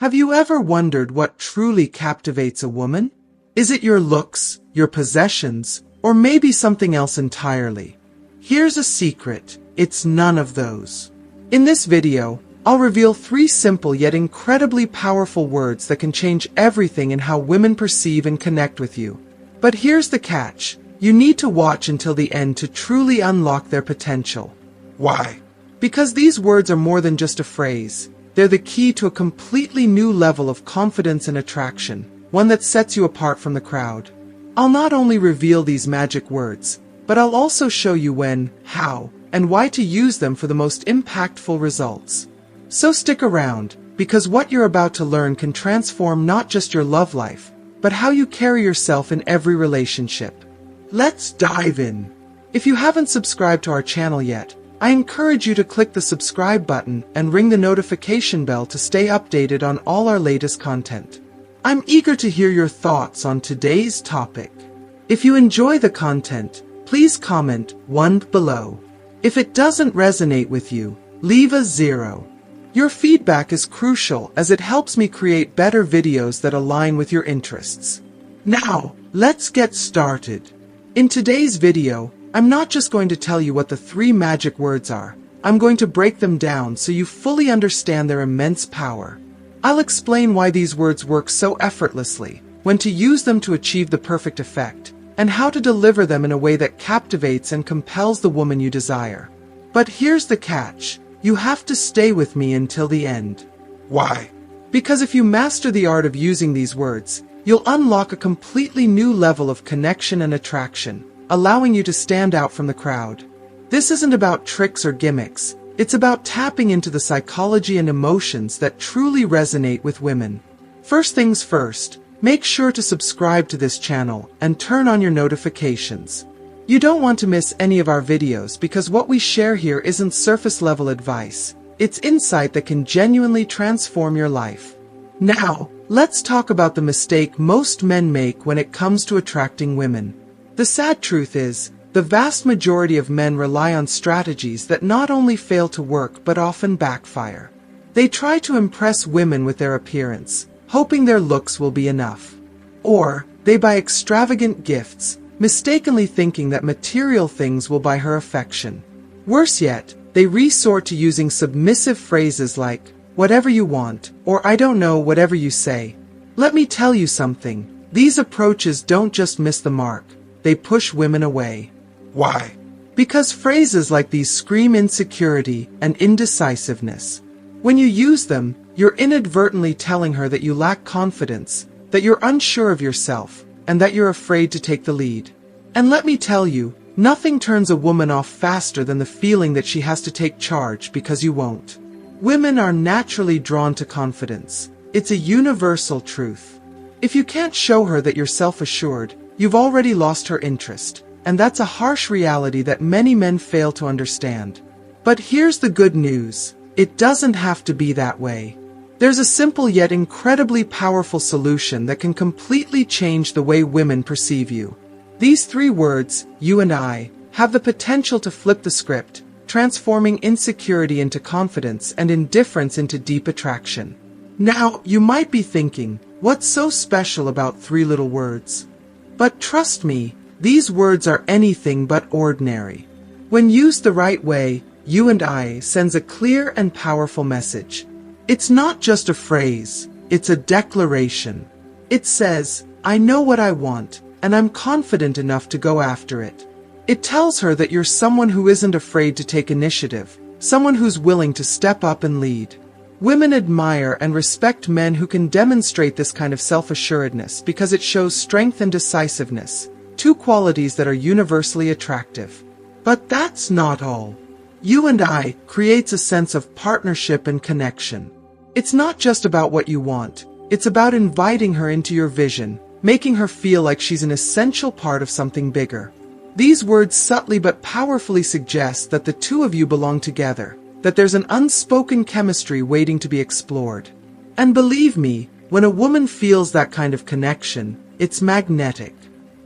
Have you ever wondered what truly captivates a woman? Is it your looks, your possessions, or maybe something else entirely? Here's a secret, it's none of those. In this video, I'll reveal 3 simple yet incredibly powerful words that can change everything in how women perceive and connect with you. But here's the catch, you need to watch until the end to truly unlock their potential. Why? Because these words are more than just a phrase. They're the key to a completely new level of confidence and attraction, one that sets you apart from the crowd. I'll not only reveal these magic words, but I'll also show you when, how, and why to use them for the most impactful results. So stick around, because what you're about to learn can transform not just your love life, but how you carry yourself in every relationship. Let's dive in. If you haven't subscribed to our channel yet, I encourage you to click the subscribe button and ring the notification bell to stay updated on all our latest content. I'm eager to hear your thoughts on today's topic. If you enjoy the content, please comment 1 below. If it doesn't resonate with you, leave a 0. Your feedback is crucial as it helps me create better videos that align with your interests. Now, let's get started. In today's video, I'm not just going to tell you what the 3 magic words are. I'm going to break them down so you fully understand their immense power. I'll explain why these words work so effortlessly, when to use them to achieve the perfect effect, and how to deliver them in a way that captivates and compels the woman you desire. But here's the catch. You have to stay with me until the end. Why? Because if you master the art of using these words, you'll unlock a completely new level of connection and attraction, allowing you to stand out from the crowd. This isn't about tricks or gimmicks. It's about tapping into the psychology and emotions that truly resonate with women. First things first, make sure to subscribe to this channel and turn on your notifications. You don't want to miss any of our videos because what we share here isn't surface-level advice. It's insight that can genuinely transform your life. Now, let's talk about the mistake most men make when it comes to attracting women. The sad truth is, the vast majority of men rely on strategies that not only fail to work but often backfire. They try to impress women with their appearance, hoping their looks will be enough. Or, they buy extravagant gifts, mistakenly thinking that material things will buy her affection. Worse yet, they resort to using submissive phrases like, "whatever you want," or "I don't know, whatever you say." Let me tell you something, these approaches don't just miss the mark. They push women away. Why? Because phrases like these scream insecurity and indecisiveness. When you use them, you're inadvertently telling her that you lack confidence, that you're unsure of yourself, and that you're afraid to take the lead. And let me tell you, nothing turns a woman off faster than the feeling that she has to take charge because you won't. Women are naturally drawn to confidence. It's a universal truth. If you can't show her that you're self-assured, you've already lost her interest, and that's a harsh reality that many men fail to understand. But here's the good news. It doesn't have to be that way. There's a simple yet incredibly powerful solution that can completely change the way women perceive you. These 3 words, you and I, have the potential to flip the script, transforming insecurity into confidence and indifference into deep attraction. Now, you might be thinking, what's so special about 3 little words? But trust me, these words are anything but ordinary. When used the right way, you and I sends a clear and powerful message. It's not just a phrase, it's a declaration. It says, I know what I want, and I'm confident enough to go after it. It tells her that you're someone who isn't afraid to take initiative, someone who's willing to step up and lead. Women admire and respect men who can demonstrate this kind of self-assuredness because it shows strength and decisiveness, 2 qualities that are universally attractive. But that's not all. You and I creates a sense of partnership and connection. It's not just about what you want, it's about inviting her into your vision, making her feel like she's an essential part of something bigger. These words subtly but powerfully suggest that the 2 of you belong together, that there's an unspoken chemistry waiting to be explored. And believe me, when a woman feels that kind of connection, it's magnetic.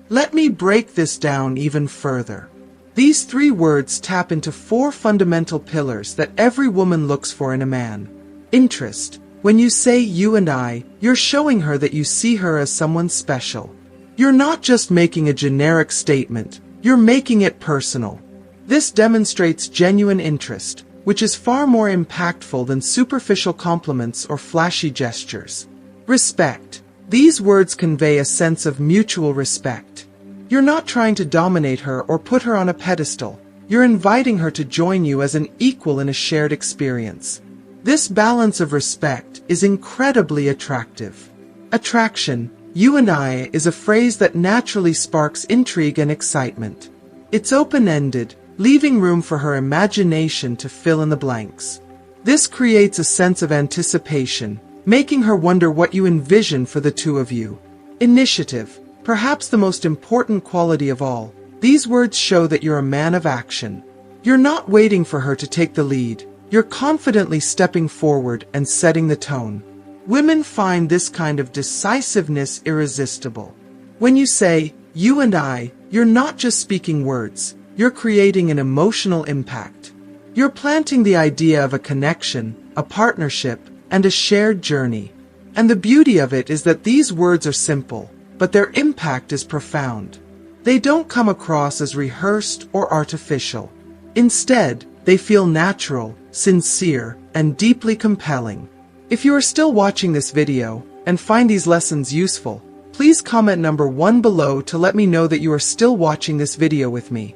Let me break this down even further. These 3 words tap into 4 fundamental pillars that every woman looks for in a man. Interest, When you say you and I, you're showing her that you see her as someone special. You're not just making a generic statement, you're making it personal. This demonstrates genuine interest, which is far more impactful than superficial compliments or flashy gestures. Respect. These words convey a sense of mutual respect. You're not trying to dominate her or put her on a pedestal. You're inviting her to join you as an equal in a shared experience. This balance of respect is incredibly attractive. Attraction, you and I, is a phrase that naturally sparks intrigue and excitement. It's open-ended, leaving room for her imagination to fill in the blanks. This creates a sense of anticipation, making her wonder what you envision for the two of you. Initiative, perhaps the most important quality of all. These words show that you're a man of action. You're not waiting for her to take the lead. You're confidently stepping forward and setting the tone. Women find this kind of decisiveness irresistible. When you say, you and I, you're not just speaking words. You're creating an emotional impact. You're planting the idea of a connection, a partnership, and a shared journey. And the beauty of it is that these words are simple, but their impact is profound. They don't come across as rehearsed or artificial. Instead, they feel natural, sincere, and deeply compelling. If you are still watching this video and find these lessons useful, please comment number 1 below to let me know that you are still watching this video with me.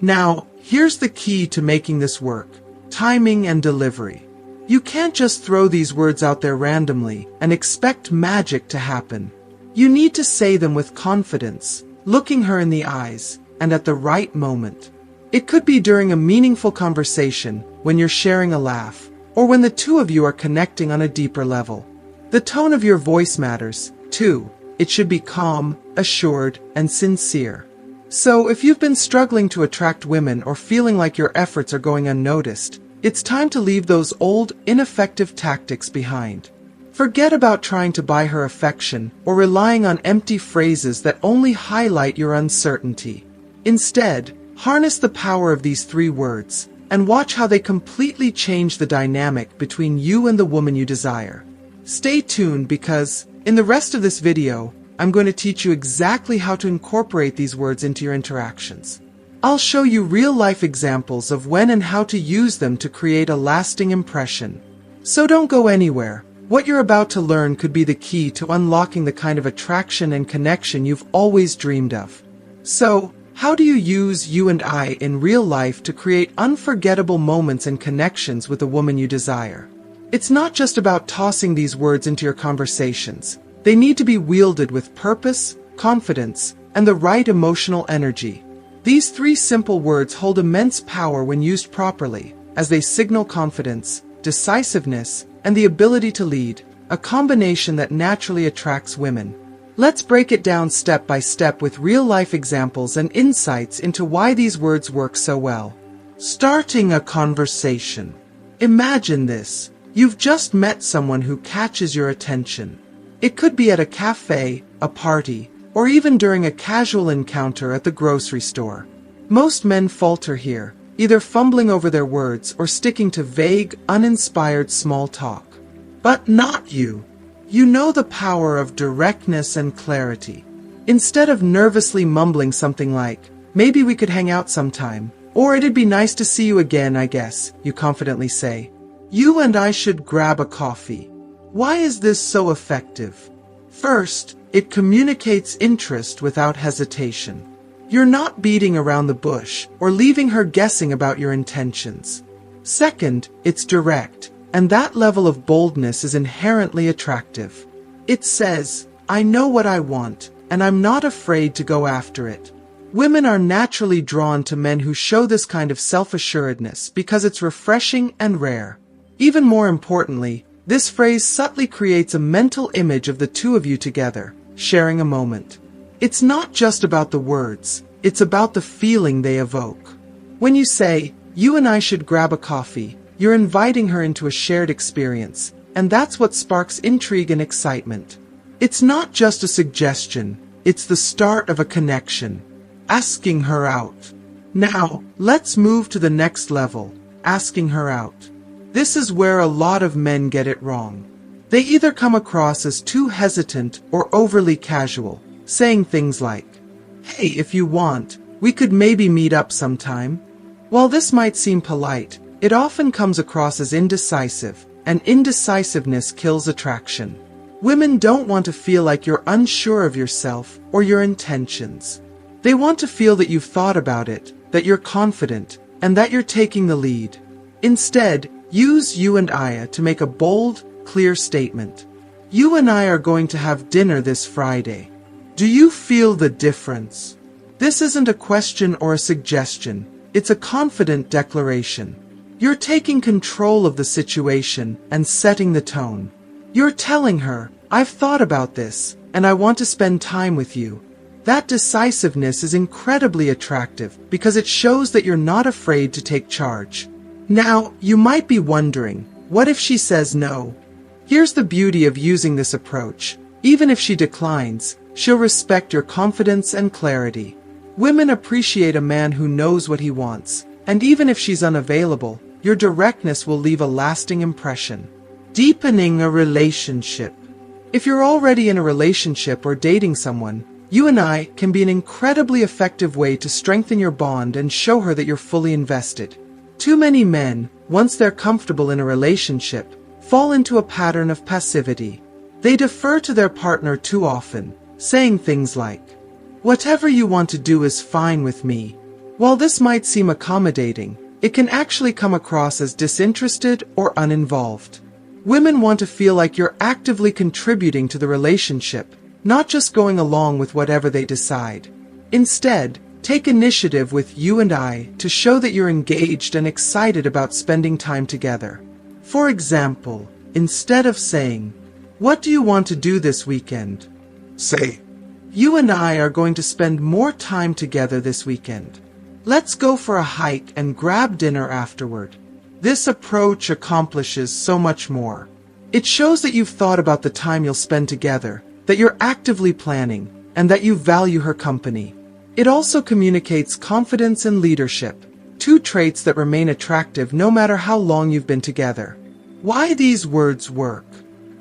Now, here's the key to making this work: timing and delivery. You can't just throw these words out there randomly and expect magic to happen. You need to say them with confidence, looking her in the eyes, and at the right moment. It could be during a meaningful conversation, when you're sharing a laugh, or when the two of you are connecting on a deeper level. The tone of your voice matters, too. It should be calm, assured, and sincere. So, if you've been struggling to attract women or feeling like your efforts are going unnoticed, it's time to leave those old, ineffective tactics behind. Forget about trying to buy her affection or relying on empty phrases that only highlight your uncertainty. Instead, harness the power of these 3 words, and watch how they completely change the dynamic between you and the woman you desire. Stay tuned because, in the rest of this video, I'm going to teach you exactly how to incorporate these words into your interactions. I'll show you real-life examples of when and how to use them to create a lasting impression. So don't go anywhere. What you're about to learn could be the key to unlocking the kind of attraction and connection you've always dreamed of. So, how do you use you and I in real life to create unforgettable moments and connections with the woman you desire? It's not just about tossing these words into your conversations. They need to be wielded with purpose, confidence, and the right emotional energy. These 3 simple words hold immense power when used properly, as they signal confidence, decisiveness, and the ability to lead, a combination that naturally attracts women. Let's break it down step by step with real-life examples and insights into why these words work so well. Starting a conversation. Imagine this. You've just met someone who catches your attention. It could be at a cafe, a party, or even during a casual encounter at the grocery store. Most men falter here, either fumbling over their words or sticking to vague, uninspired small talk. But not you. You know the power of directness and clarity. Instead of nervously mumbling something like, "Maybe we could hang out sometime," or "It'd be nice to see you again, I guess," you confidently say, "You and I should grab a coffee." Why is this so effective? First, it communicates interest without hesitation. You're not beating around the bush or leaving her guessing about your intentions. Second, it's direct, and that level of boldness is inherently attractive. It says, "I know what I want, and I'm not afraid to go after it." Women are naturally drawn to men who show this kind of self-assuredness because it's refreshing and rare. Even more importantly, this phrase subtly creates a mental image of the two of you together, sharing a moment. It's not just about the words, it's about the feeling they evoke. When you say, "You and I should grab a coffee," you're inviting her into a shared experience, and that's what sparks intrigue and excitement. It's not just a suggestion, it's the start of a connection. Asking her out. Now, let's move to the next level, asking her out. This is where a lot of men get it wrong. They either come across as too hesitant or overly casual, saying things like, "Hey, if you want, we could maybe meet up sometime." While this might seem polite, it often comes across as indecisive, and indecisiveness kills attraction. Women don't want to feel like you're unsure of yourself or your intentions. They want to feel that you've thought about it, that you're confident, and that you're taking the lead. Instead, use "you and I" to make a bold, clear statement. "You and I are going to have dinner this Friday. Do you feel the difference?" This isn't a question or a suggestion. It's a confident declaration. You're taking control of the situation and setting the tone. You're telling her, "I've thought about this, and I want to spend time with you." That decisiveness is incredibly attractive because it shows that you're not afraid to take charge. Now, you might be wondering, what if she says no? Here's the beauty of using this approach. Even if she declines, she'll respect your confidence and clarity. Women appreciate a man who knows what he wants, and even if she's unavailable, your directness will leave a lasting impression. Deepening a relationship. If you're already in a relationship or dating someone, "You and I" can be an incredibly effective way to strengthen your bond and show her that you're fully invested. Too many men, once they're comfortable in a relationship, fall into a pattern of passivity. They defer to their partner too often, saying things like, "Whatever you want to do is fine with me." While this might seem accommodating, it can actually come across as disinterested or uninvolved. Women want to feel like you're actively contributing to the relationship, not just going along with whatever they decide. Instead, take initiative with "you and I" to show that you're engaged and excited about spending time together. For example, instead of saying, "What do you want to do this weekend?" say, "You and I are going to spend more time together this weekend. Let's go for a hike and grab dinner afterward." This approach accomplishes so much more. It shows that you've thought about the time you'll spend together, that you're actively planning, and that you value her company. It also communicates confidence and leadership, two traits that remain attractive no matter how long you've been together. Why these words work?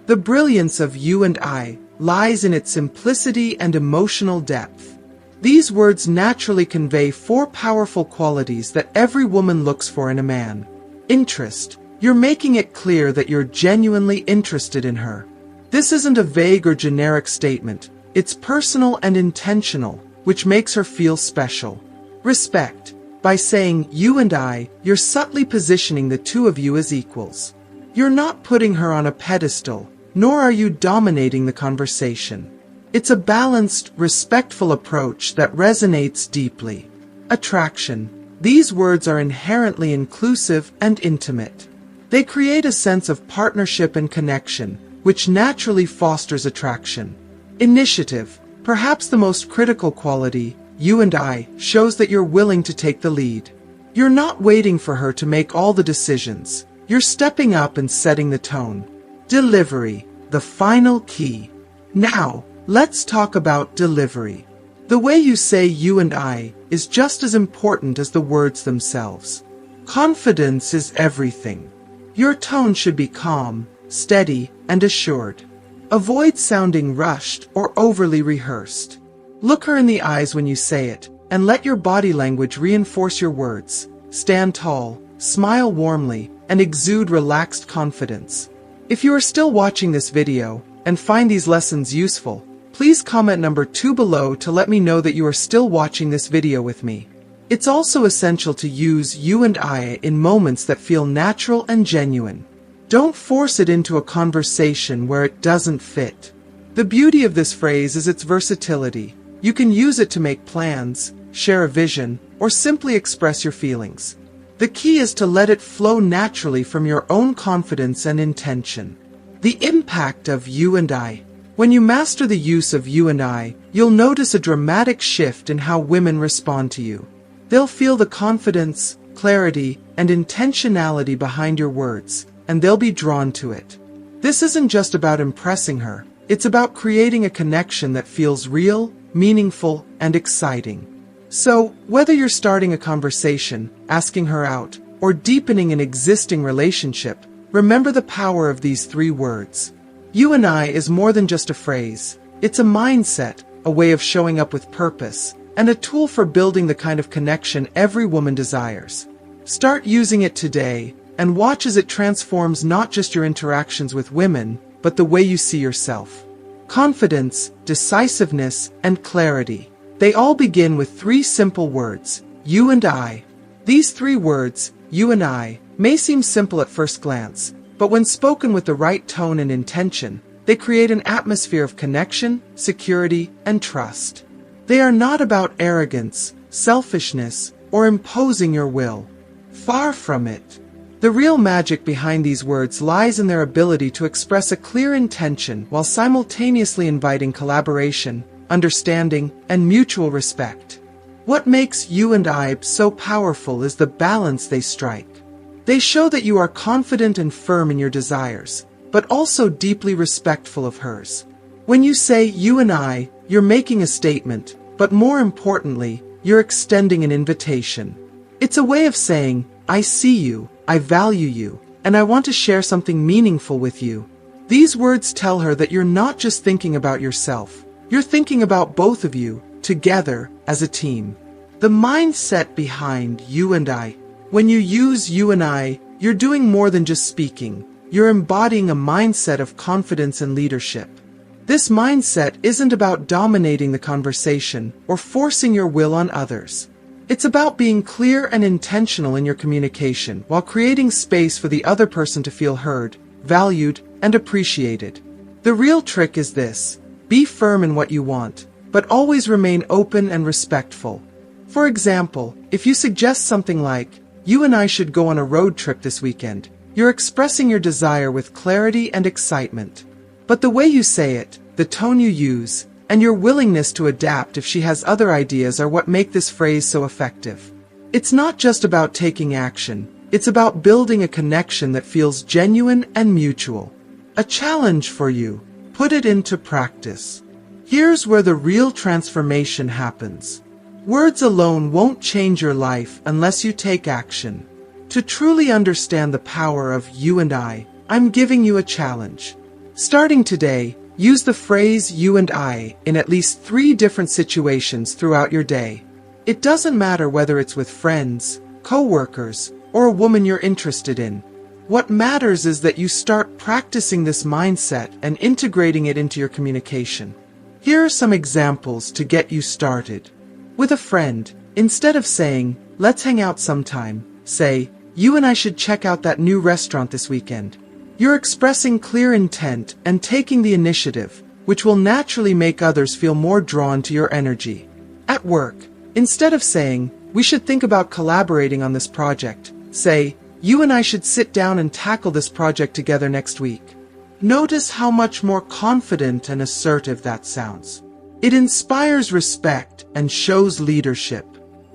The brilliance of "you and I" lies in its simplicity and emotional depth. These words naturally convey four powerful qualities that every woman looks for in a man. Interest. You're making it clear that you're genuinely interested in her. This isn't a vague or generic statement. It's personal and intentional, which makes her feel special. Respect. By saying "you and I," you're subtly positioning the two of you as equals. You're not putting her on a pedestal, nor are you dominating the conversation. It's a balanced, respectful approach that resonates deeply. Attraction. These words are inherently inclusive and intimate. They create a sense of partnership and connection, which naturally fosters attraction. Initiative. Perhaps the most critical quality, "you and I," shows that you're willing to take the lead. You're not waiting for her to make all the decisions. You're stepping up and setting the tone. Delivery. The final key. Now, let's talk about delivery. The way you say "you and I" is just as important as the words themselves. Confidence is everything. Your tone should be calm, steady, and assured. Avoid sounding rushed or overly rehearsed. Look her in the eyes when you say it, and let your body language reinforce your words. Stand tall, smile warmly, and exude relaxed confidence. If you are still watching this video and find these lessons useful, please comment number 2 below to let me know that you are still watching this video with me. It's also essential to use "you and I" in moments that feel natural and genuine. Don't force it into a conversation where it doesn't fit. The beauty of this phrase is its versatility. You can use it to make plans, share a vision, or simply express your feelings. The key is to let it flow naturally from your own confidence and intention. The impact of "you and I." When you master the use of "you and I," you'll notice a dramatic shift in how women respond to you. They'll feel the confidence, clarity, and intentionality behind your words, and they'll be drawn to it. This isn't just about impressing her, it's about creating a connection that feels real, meaningful, and exciting. So, whether you're starting a conversation, asking her out, or deepening an existing relationship, remember the power of these 3 words. You and I is more than just a phrase. It's a mindset, a way of showing up with purpose, and a tool for building the kind of connection every woman desires. Start using it today, and watch as it transforms not just your interactions with women, but the way you see yourself. Confidence, decisiveness, and clarity. They all begin with three simple words: you and I. These three words, you and I, may seem simple at first glance, but when spoken with the right tone and intention, they create an atmosphere of connection, security, and trust. They are not about arrogance, selfishness, or imposing your will. Far from it. The real magic behind these words lies in their ability to express a clear intention while simultaneously inviting collaboration, understanding, and mutual respect. What makes you and I so powerful is the balance they strike. They show that you are confident and firm in your desires, but also deeply respectful of hers. When you say you and I, you're making a statement, but more importantly, you're extending an invitation. It's a way of saying, I see you, I value you, and I want to share something meaningful with you. These words tell her that you're not just thinking about yourself, you're thinking about both of you, together, as a team. The mindset behind you and I. When you use you and I, you're doing more than just speaking. You're embodying a mindset of confidence and leadership. This mindset isn't about dominating the conversation or forcing your will on others. It's about being clear and intentional in your communication while creating space for the other person to feel heard, valued, and appreciated. The real trick is this: be firm in what you want, but always remain open and respectful. For example, if you suggest something like, you and I should go on a road trip this weekend, you're expressing your desire with clarity and excitement. But the way you say it, the tone you use, and your willingness to adapt if she has other ideas are what make this phrase so effective. It's not just about taking action, it's about building a connection that feels genuine and mutual. A challenge for you: put it into practice. Here's where the real transformation happens. Words alone won't change your life unless you take action. To truly understand the power of you and I'm giving you a challenge. Starting today, use the phrase you and I in at least 3 different situations throughout your day. It doesn't matter whether it's with friends, co-workers, or a woman you're interested in. What matters is that you start practicing this mindset and integrating it into your communication. Here are some examples to get you started. With a friend, instead of saying, let's hang out sometime, say, you and I should check out that new restaurant this weekend. You're expressing clear intent and taking the initiative, which will naturally make others feel more drawn to your energy. At work, instead of saying, we should think about collaborating on this project, say, you and I should sit down and tackle this project together next week. Notice how much more confident and assertive that sounds. It inspires respect and shows leadership.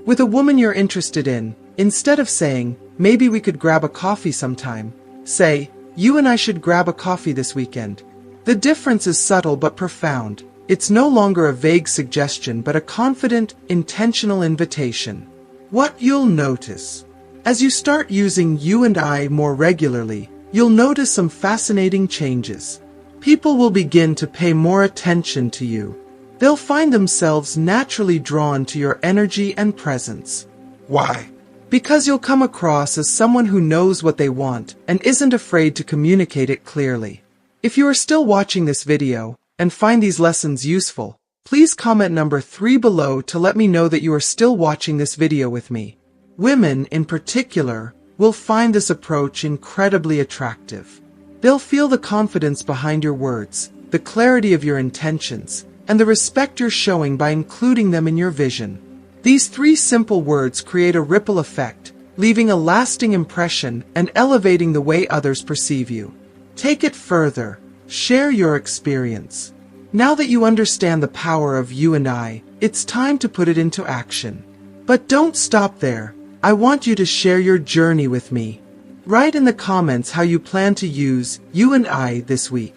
With a woman you're interested in, instead of saying, maybe we could grab a coffee sometime, say, you and I should grab a coffee this weekend. The difference is subtle but profound. It's no longer a vague suggestion but a confident, intentional invitation. What you'll notice. As you start using you and I more regularly, you'll notice some fascinating changes. People will begin to pay more attention to you. They'll find themselves naturally drawn to your energy and presence. Why? Because you'll come across as someone who knows what they want and isn't afraid to communicate it clearly. If you are still watching this video and find these lessons useful, please comment number 3 below to let me know that you are still watching this video with me. Women, in particular, will find this approach incredibly attractive. They'll feel the confidence behind your words, the clarity of your intentions, and the respect you're showing by including them in your vision. These 3 simple words create a ripple effect, leaving a lasting impression and elevating the way others perceive you. Take it further. Share your experience. Now that you understand the power of you and I, it's time to put it into action. But don't stop there. I want you to share your journey with me. Write in the comments how you plan to use you and I this week.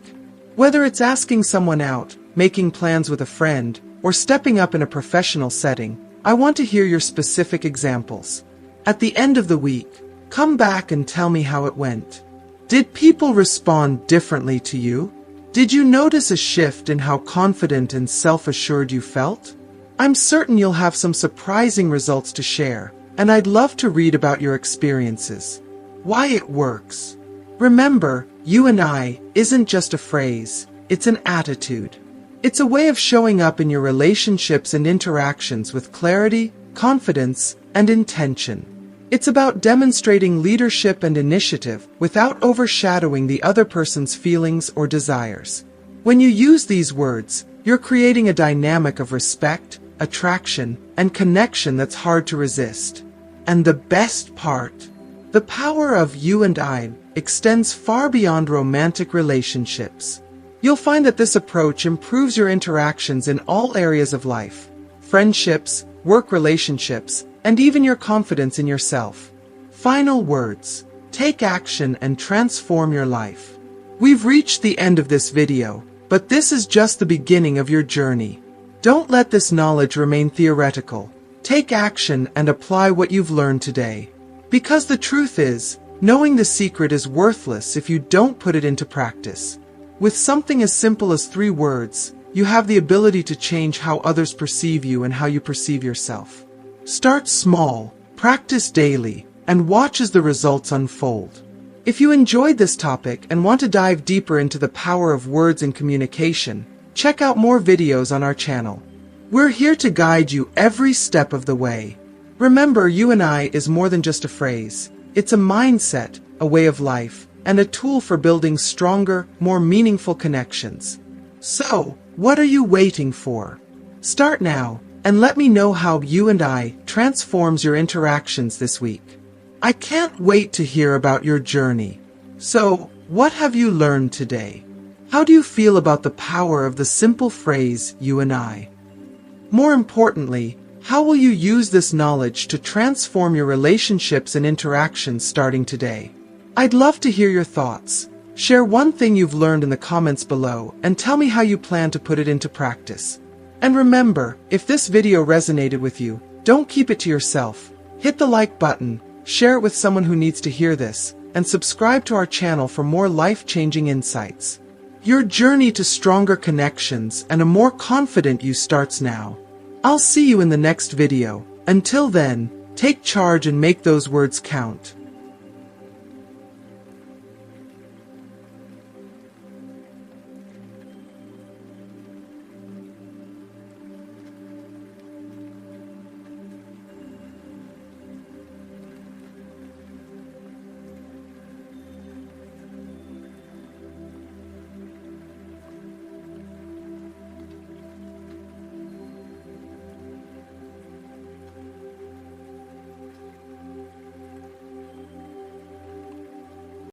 Whether it's asking someone out, making plans with a friend, or stepping up in a professional setting, I want to hear your specific examples. At the end of the week, come back and tell me how it went. Did people respond differently to you? Did you notice a shift in how confident and self-assured you felt? I'm certain you'll have some surprising results to share, and I'd love to read about your experiences. Why it works. Remember, you and I isn't just a phrase, it's an attitude. It's a way of showing up in your relationships and interactions with clarity, confidence, and intention. It's about demonstrating leadership and initiative without overshadowing the other person's feelings or desires. When you use these words, you're creating a dynamic of respect, attraction, and connection that's hard to resist. And the best part, the power of you and I extends far beyond romantic relationships. You'll find that this approach improves your interactions in all areas of life: friendships, work relationships, and even your confidence in yourself. Final words. Take action and transform your life. We've reached the end of this video, but this is just the beginning of your journey. Don't let this knowledge remain theoretical. Take action and apply what you've learned today. Because the truth is, knowing the secret is worthless if you don't put it into practice. With something as simple as 3 words, you have the ability to change how others perceive you and how you perceive yourself. Start small, practice daily, and watch as the results unfold. If you enjoyed this topic and want to dive deeper into the power of words in communication, check out more videos on our channel. We're here to guide you every step of the way. Remember, you and I is more than just a phrase. It's a mindset, a way of life, and a tool for building stronger, more meaningful connections. So, what are you waiting for? Start now, and let me know how you and I transforms your interactions this week. I can't wait to hear about your journey. So, what have you learned today? How do you feel about the power of the simple phrase, you and I? More importantly, how will you use this knowledge to transform your relationships and interactions starting today? I'd love to hear your thoughts. Share one thing you've learned in the comments below and tell me how you plan to put it into practice. And remember, if this video resonated with you, don't keep it to yourself. Hit the like button, share it with someone who needs to hear this, and subscribe to our channel for more life-changing insights. Your journey to stronger connections and a more confident you starts now. I'll see you in the next video. Until then, take charge and make those words count.